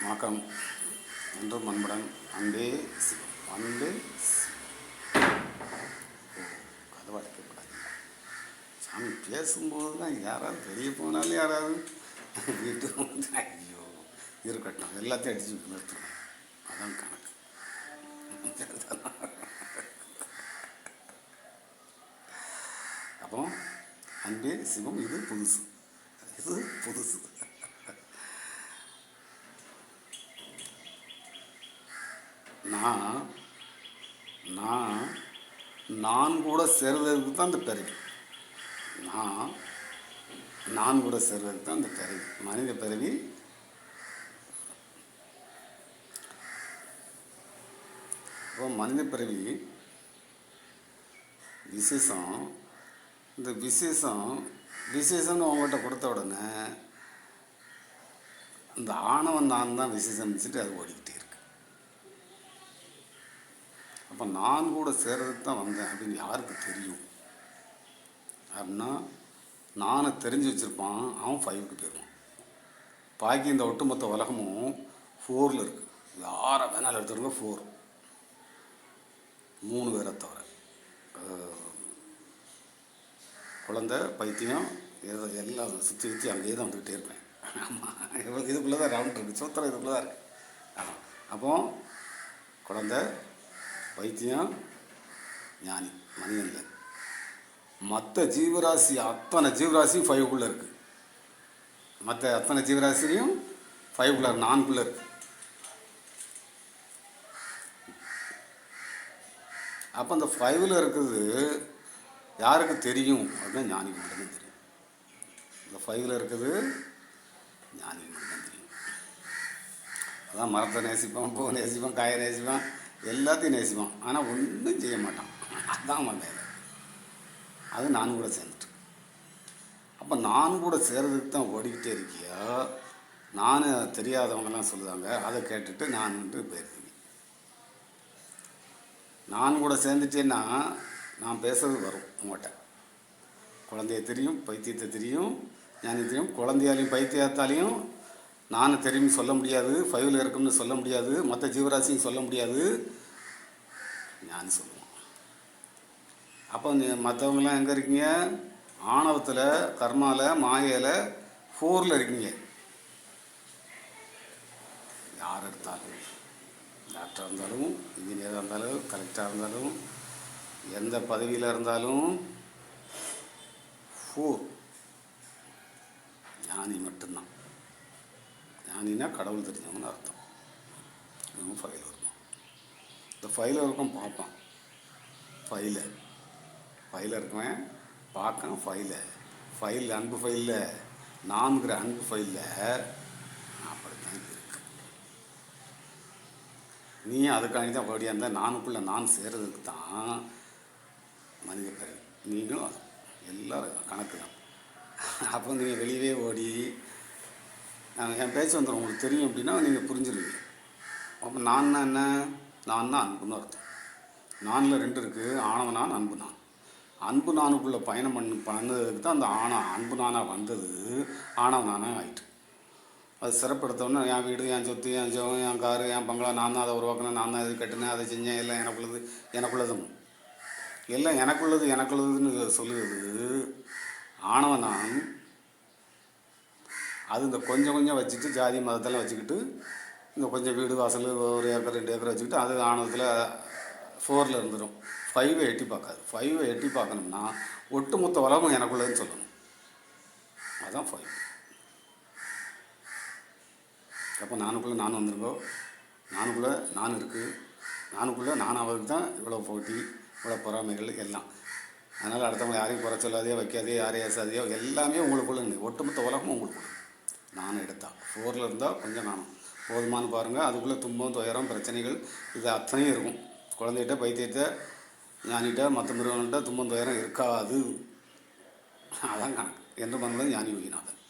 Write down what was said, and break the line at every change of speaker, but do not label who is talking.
வணக்கம். என்றும் அன்புடன் அன்பே அன்பே கதவை அடைக்கக்கூடாது. சாமி பேசும்போது தான் யாராவது வெளியே போனாலும் யாராவது வீட்டுக்கு வந்து ஐயோ இருக்கட்டும் எல்லாத்தையும் அடித்து நிறுத்தணும். அதான் கணக்கு. அப்போ அன்பே சிவம் இது புதுசு. நான் நான் நான் கூட சேர்றதுக்கு தான் இந்த பிறவி. நான் கூட சேர்றதுக்கு தான் இந்த பிறவி, மனித பிறவி. இப்போ மனித பிறவி விசேஷம். இந்த விசேஷம்னு அவங்ககிட்ட கொடுத்த உடனே இந்த ஆணவன் நான் தான் விசேஷம் வச்சுட்டு அது ஓடிக்கிட்டே இருக்கு. அப்போ நான் கூட சேர்றதுக்கு தான் வந்தேன் அப்படின்னு யாருக்கு தெரியும் அப்படின்னா, நானை தெரிஞ்சு வச்சுருப்பான், அவன் 5க்கு போயிடுவான். பாக்கி இந்த ஒட்டுமொத்த உலகமும் 4ல் இருக்குது. யாரை வேணாலும் எடுத்துருங்க 4, 3 பேரை தவிர. குழந்தை, பைத்தியம், எல்லாம் சுற்றி அங்கேயே தான் வந்துக்கிட்டே இருப்பேன். ஆமாம், இதுக்குள்ளே தான் ரவுண்ட் இருக்குது, சூத்திரம் இதுக்குள்ளே தான் இருக்குது. ஆமாம். அப்போ குழந்தை, பைத்தியம், ஞானி, மனிதனில் மற்ற ஜீவராசி அத்தனை ஜீவராசியும் 5க்குள்ளே இருக்குது. மற்ற அத்தனை ஜீவராசிலையும் 5க்குள்ளே, 4க்குள்ளே இருக்குது. அப்போ அந்த 5ல் இருக்குது யாருக்கு தெரியும் அப்படின்னா ஞானிக்கு மட்டும்தான் தெரியும். இந்த 5ல் இருக்குது ஞானிக்கு மட்டும்தான் தெரியும். அதான் மரத்தை நேசிப்பான், பூவை நேசிப்பான், காயை நேசிப்பான், எல்லாத்தையும் நேசிப்பான். ஆனால் ஒன்றும் செய்ய மாட்டான். அதுதான் வேலை. அது நான் கூட சேர்ந்துட்டு. அப்போ நான் கூட சேர்றதுக்கு தான் ஓடிக்கிட்டே இருக்கியா. நான் தெரியாதவங்கெல்லாம் சொல்லுவாங்க, அதை கேட்டுட்டு நான் போயிருக்கீங்க. நான் கூட சேர்ந்துட்டேன்னா நான் பேசுறது வரும் உங்கள்கிட்ட. குழந்தைய தெரியும், பைத்தியத்தை தெரியும், ஞானி தெரியும். குழந்தையாலையும் பைத்தியத்தாலையும் நான் தெரியும்னு சொல்ல முடியாது, 5ல் இருக்குன்னு சொல்ல முடியாது, மற்ற ஜீவராசியும் சொல்ல முடியாது, ஞானி சொல்லுவான். அப்போ மற்றவங்களாம் எங்கே இருக்கீங்க? ஆணவத்தில், கர்மாவில், மாயையில் 4ல் இருக்கீங்க. யார் எடுத்தாலும், டாக்டராக இருந்தாலும், இன்ஜினியராக இருந்தாலும், கலெக்டராக இருந்தாலும், எந்த பதவியில் இருந்தாலும் 4 ஞானி மட்டும்தான். ஞானினா கடவுள் தெரிஞ்சவங்கன்னு அர்த்தம். இவங்க 5ல் இருக்கும். இந்த 5ல் இருக்கும் பார்ப்பான். 5ல் இருக்குவேன் பார்க்கான். 5ல் அன்பு 5ல் நான்கிற அன்பு 5ல் அப்படித்தான் இருக்கு. நீ அதுக்காண்டி தான் ஓடியா இருந்தால் நானுக்குள்ளே நான் சேர்றதுக்கு தான் மனித பிறவி. நீங்களும் எல்லோரும் கணக்கு தான். அப்போ நீங்கள் வெளியவே ஓடி என் பேச்சு வந்துடும் உங்களுக்கு தெரியும் அப்படின்னா நீங்கள் புரிஞ்சுருவீங்க. அப்போ நான் என்ன? நான் தான் அன்புன்னு அர்த்தம். நானில் 2 இருக்குது, ஆணவ நான், அன்பு நான். அன்பு நானுக்குள்ளே பயணம் பண்ணதுக்கு தான் அந்த அன்பு நானாக வந்தது ஆணவ நானாக ஆகிட்டு. அது சிறப்படுத்தோன்னா என் வீடு, என் சொத்து, என் ஜெவம், என் காரு, என் பங்களா, நான் தான் அதை உருவாக்கினேன், நான் தான் இது கட்டினேன், அதை செஞ்சேன், எல்லாம் எனக்குள்ளதும் எல்லாம் எனக்குள்ளதுன்னு சொல்லுது ஆணவ நான். அது இந்த கொஞ்சம் வச்சுட்டு ஜாதி மதத்தெல்லாம் வச்சுக்கிட்டு இந்த கொஞ்சம் வீடு வாசல் 1 ஏக்கர் 2 ஏக்கர் வச்சுக்கிட்டு அது ஆணவத்தில் 4ல் இருந்துடும். 5வை எட்டி பார்க்காது. 5வை எட்டி பார்க்கணும்னா ஒட்டுமொத்த உலகம் எனக்குள்ளதுன்னு சொல்லணும். அதுதான் 5. அப்போ நானுக்குள்ளே நான் வந்துருங்கோ. நானுக்குள்ளே நான் இருக்குது. நானுக்குள்ளே நானாவதுக்கு தான் இவ்வளோ போட்டி, இவ்வளோ பொறாமைகள் எல்லாம். அதனால் அடுத்தவங்க யாரையும் குறை சொல்லாதையோ, வைக்காதையோ, யாரையும் ஏசாதையோ, எல்லாமே உங்களுக்குள்ளே. ஒட்டுமொத்த உலகமும் உங்களுக்குள்ள. நான் எடுத்தால் 4ல் இருந்தால் கொஞ்சம் நானும் போதுமானு பாருங்கள். அதுக்குள்ளே துன்பம், துயரம், பிரச்சனைகள் இது அத்தனையும் இருக்கும். குழந்தைகிட்ட, பைத்தியத்தை, ஞானிகிட்ட, மற்ற மிருகங்கள்கிட்ட துன்பம், துயரம் இருக்காது. அதான் கணக்கு. என்று பண்ணுறது ஞானி யோகிநாதன்.